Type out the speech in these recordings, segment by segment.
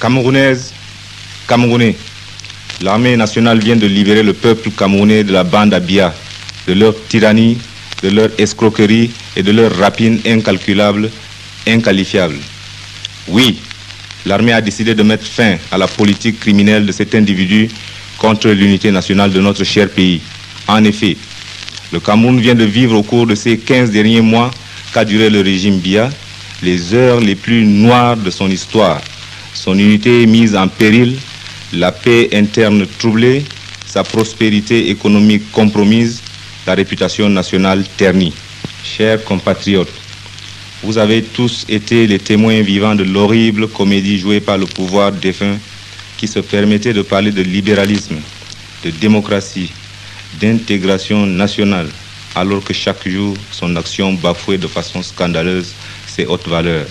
Camerounaises, Camerounais, l'armée nationale vient de libérer le peuple camerounais de la bande à Biya, de leur tyrannie, de leur escroquerie et de leur rapine incalculable, inqualifiable. Oui, l'armée a décidé de mettre fin à la politique criminelle de cet individu contre l'unité nationale de notre cher pays. En effet, le Cameroun vient de vivre au cours de ces 15 derniers mois qu'a duré le régime Biya les heures les plus noires de son histoire. Son unité mise en péril, la paix interne troublée, sa prospérité économique compromise, la réputation nationale ternie. Chers compatriotes, vous avez tous été les témoins vivants de l'horrible comédie jouée par le pouvoir défunt qui se permettait de parler de libéralisme, de démocratie, d'intégration nationale, alors que chaque jour, son action bafouait de façon scandaleuse ses hautes valeurs.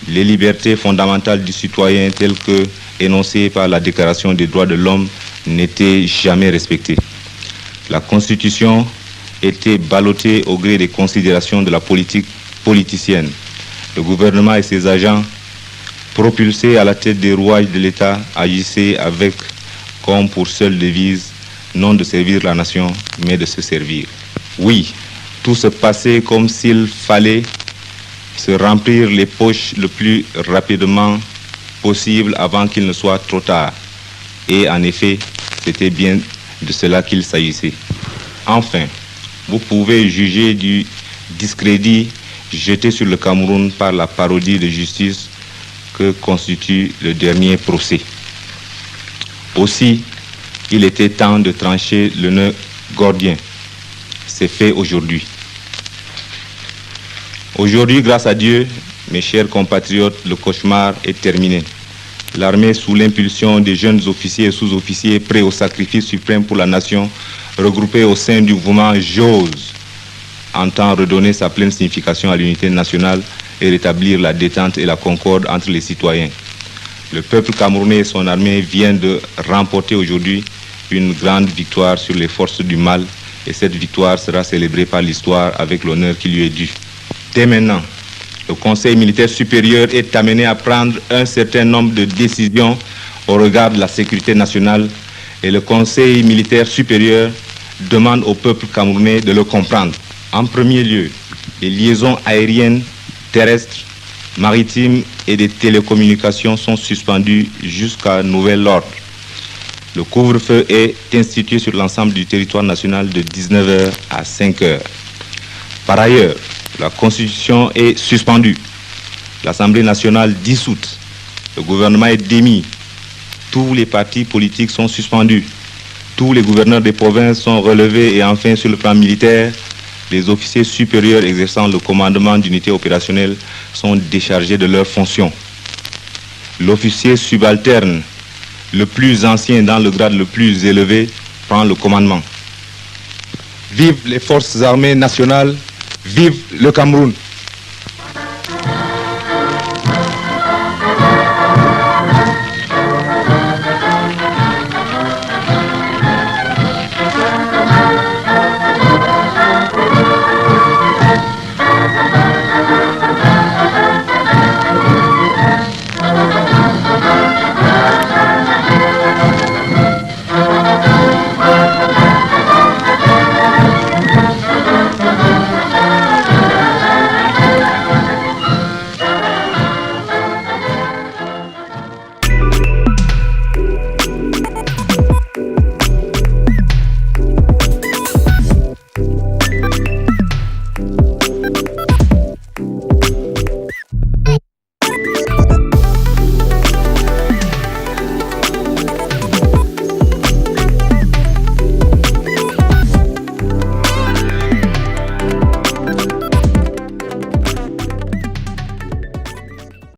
Les libertés fondamentales du citoyen telles que énoncées par la Déclaration des droits de l'homme n'étaient jamais respectées. La Constitution était ballottée au gré des considérations de la politique politicienne. Le gouvernement et ses agents, propulsés à la tête des rouages de l'État, agissaient avec, comme pour seule devise, non de servir la nation, mais de se servir. Oui, tout se passait comme s'il fallait se remplir les poches le plus rapidement possible avant qu'il ne soit trop tard. Et en effet, c'était bien de cela qu'il s'agissait. Enfin, vous pouvez juger du discrédit jeté sur le Cameroun par la parodie de justice que constitue le dernier procès. Aussi, il était temps de trancher le nœud gordien. C'est fait aujourd'hui. Aujourd'hui, grâce à Dieu, mes chers compatriotes, le cauchemar est terminé. L'armée, sous l'impulsion des jeunes officiers et sous-officiers prêts au sacrifice suprême pour la nation, regroupés au sein du mouvement JOSE, entend redonner sa pleine signification à l'unité nationale et rétablir la détente et la concorde entre les citoyens. Le peuple camerounais et son armée viennent de remporter aujourd'hui une grande victoire sur les forces du mal, et cette victoire sera célébrée par l'histoire avec l'honneur qui lui est dû. Dès maintenant, le Conseil militaire supérieur est amené à prendre un certain nombre de décisions au regard de la sécurité nationale, et le Conseil militaire supérieur demande au peuple camerounais de le comprendre. En premier lieu, les liaisons aériennes, terrestres, maritimes et des télécommunications sont suspendues jusqu'à nouvel ordre. Le couvre-feu est institué sur l'ensemble du territoire national de 19h à 5h. Par ailleurs, la Constitution est suspendue. L'Assemblée nationale dissoute. Le gouvernement est démis. Tous les partis politiques sont suspendus. Tous les gouverneurs des provinces sont relevés et enfin, sur le plan militaire, les officiers supérieurs exerçant le commandement d'unités opérationnelles sont déchargés de leurs fonctions. L'officier subalterne, le plus ancien dans le grade le plus élevé, prend le commandement. Vive les forces armées nationales, vive le Cameroun!